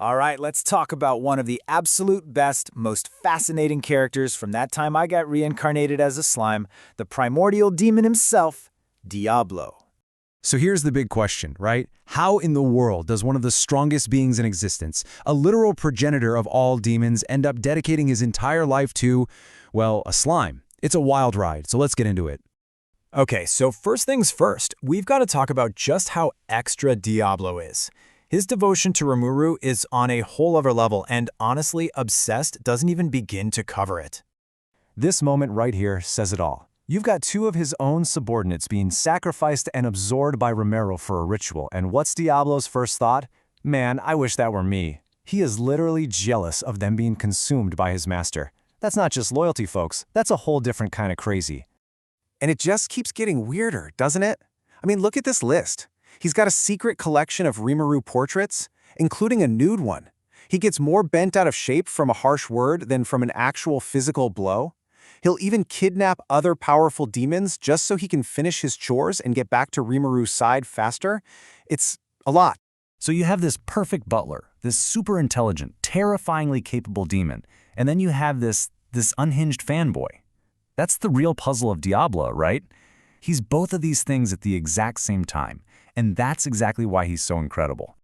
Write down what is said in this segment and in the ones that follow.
All right, let's talk about one of the absolute best, most fascinating characters from that time I got reincarnated as a slime, the Primordial Demon himself, Diablo. So here's the big question, right? How in the world does one of the strongest beings in existence, a literal progenitor of all demons, end up dedicating his entire life to, well, a slime? It's a wild ride, so let's get into it. Okay, so first things first, we've got to talk about just how extra Diablo is. His devotion to Rimuru is on a whole other level, and honestly, Obsessed doesn't even begin to cover it. This moment right here says it all. You've got two of his own subordinates being sacrificed and absorbed by Rimuru for a ritual, and what's Diablo's first thought? Man, I wish that were me. He is literally jealous of them being consumed by his master. That's not just loyalty, folks. That's a whole different kind of crazy. And it just keeps getting weirder, doesn't it? I mean, look at this list. He's got a secret collection of Rimuru portraits, including a nude one. He gets more bent out of shape from a harsh word than from an actual physical blow. He'll even kidnap other powerful demons just so he can finish his chores and get back to Rimuru's side faster. It's a lot. So you have this perfect butler, this super intelligent, terrifyingly capable demon, and then you have this unhinged fanboy. That's the real puzzle of Diablo, right? He's both of these things at the exact same time, and that's exactly why he's so incredible.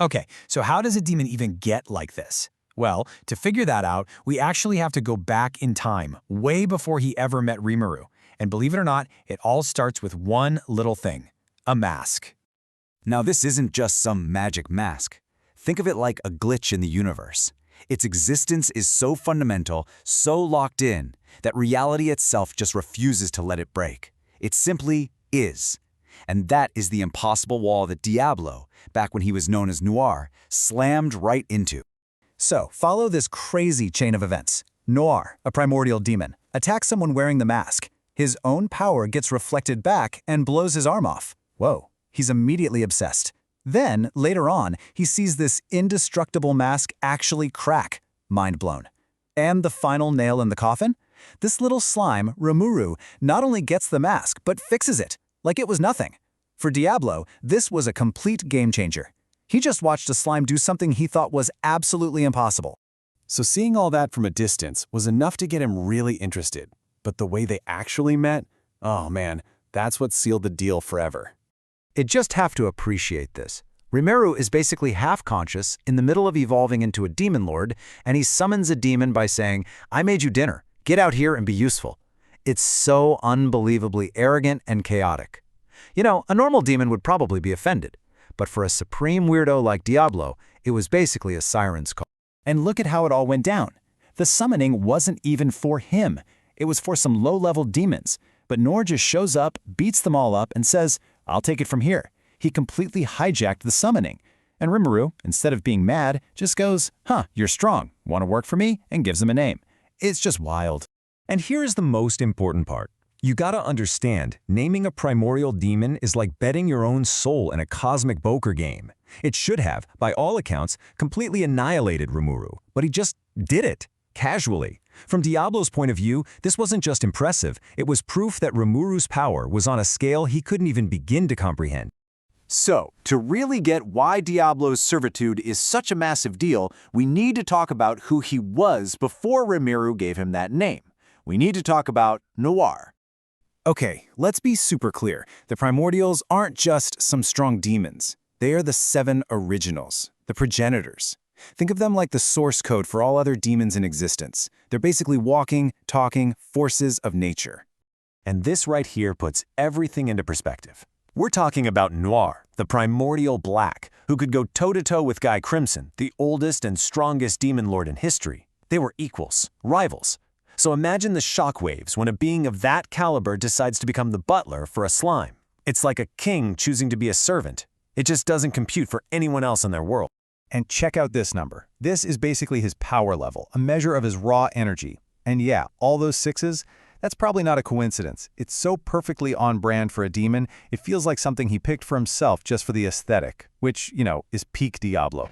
Okay, so how does a demon even get like this? Well, to figure that out, we actually have to go back in time, way before he ever met Rimuru. And believe it or not, it all starts with one little thing, a mask. Now this isn't just some magic mask. Think of it like a glitch in the universe. Its existence is so fundamental, so locked in, that reality itself just refuses to let it break. It simply is. And that is the impossible wall that Diablo, back when he was known as Noir, slammed right into. So, follow this crazy chain of events. Noir, a primordial demon, attacks someone wearing the mask. His own power gets reflected back and blows his arm off. Whoa, he's immediately obsessed. Then, later on, he sees this indestructible mask actually crack. Mind blown. And the final nail in the coffin? This little slime, Rimuru, not only gets the mask, but fixes it, like it was nothing. For Diablo, this was a complete game changer. He just watched a slime do something he thought was absolutely impossible. So seeing all that from a distance was enough to get him really interested. But the way they actually met, oh man, that's what sealed the deal forever. It just have to appreciate this. Rimuru is basically half-conscious in the middle of evolving into a demon lord, and he summons a demon by saying, "I made you dinner. Get out here and be useful." It's so unbelievably arrogant and chaotic. You know, a normal demon would probably be offended. But for a supreme weirdo like Diablo, it was basically a siren's call. And look at how it all went down. The summoning wasn't even for him. It was for some low-level demons. But Noir just shows up, beats them all up, and says, "I'll take it from here." He completely hijacked the summoning. And Rimuru, instead of being mad, just goes, "Huh, you're strong. Want to work for me?" and gives him a name. It's just wild. And here is the most important part. You gotta understand, naming a primordial demon is like betting your own soul in a cosmic poker game. It should have, by all accounts, completely annihilated Rimuru, but he just did it, casually. From Diablo's point of view, this wasn't just impressive, it was proof that Rimuru's power was on a scale he couldn't even begin to comprehend. So, to really get why Diablo's servitude is such a massive deal, we need to talk about who he was before Rimuru gave him that name. We need to talk about Noir. Okay, let's be super clear. The Primordials aren't just some strong demons. They are the 7 originals, the progenitors. Think of them like the source code for all other demons in existence. They're basically walking, talking forces of nature. And this right here puts everything into perspective. We're talking about Noir, the Primordial Black, who could go toe-to-toe with Guy Crimson, the oldest and strongest demon lord in history. They were equals, rivals. So imagine the shockwaves when a being of that caliber decides to become the butler for a slime. It's like a king choosing to be a servant. It just doesn't compute for anyone else in their world. And check out this number. This is basically his power level, a measure of his raw energy. And yeah, all those 6s, that's probably not a coincidence. It's so perfectly on brand for a demon, it feels like something he picked for himself just for the aesthetic, which, you know, is peak Diablo.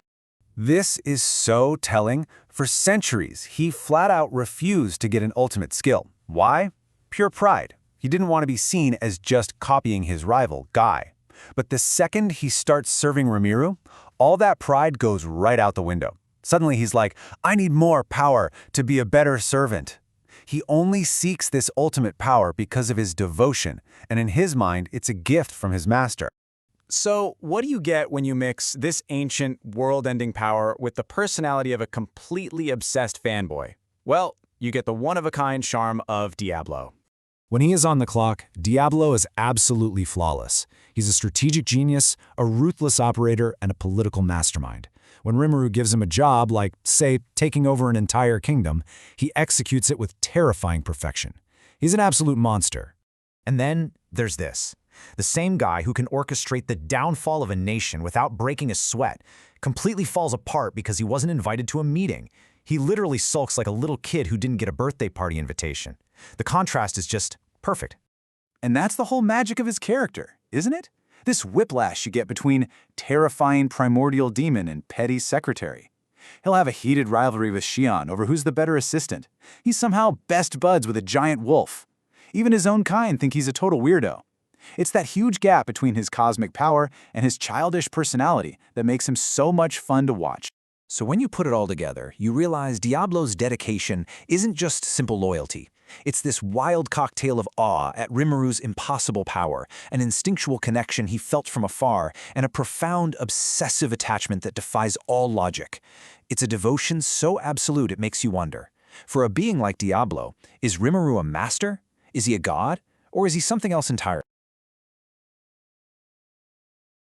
This is so telling. For centuries, he flat out refused to get an ultimate skill. Why? Pure pride. He didn't want to be seen as just copying his rival, Guy. But the second he starts serving Rimuru, All that pride goes right out the window. Suddenly he's like, I need more power to be a better servant. He only seeks this ultimate power because of his devotion, and in his mind, it's a gift from his master. So, what do you get when you mix this ancient, world-ending power with the personality of a completely obsessed fanboy? Well, you get the one-of-a-kind charm of Diablo. When he is on the clock, Diablo is absolutely flawless. He's a strategic genius, a ruthless operator, and a political mastermind. When Rimuru gives him a job, like, say, taking over an entire kingdom, he executes it with terrifying perfection. He's an absolute monster. And then there's this. The same guy who can orchestrate the downfall of a nation without breaking a sweat completely falls apart because he wasn't invited to a meeting. He literally sulks like a little kid who didn't get a birthday party invitation. The contrast is just perfect. And that's the whole magic of his character, isn't it? This whiplash you get between terrifying Primordial Demon and petty secretary. He'll have a heated rivalry with Xion over who's the better assistant. He's somehow best buds with a giant wolf. Even his own kind think he's a total weirdo. It's that huge gap between his cosmic power and his childish personality that makes him so much fun to watch. So when you put it all together, you realize Diablo's dedication isn't just simple loyalty. It's this wild cocktail of awe at Rimuru's impossible power, an instinctual connection he felt from afar, and a profound, obsessive attachment that defies all logic. It's a devotion so absolute it makes you wonder. For a being like Diablo, is Rimuru a master? Is he a god? Or is he something else entirely?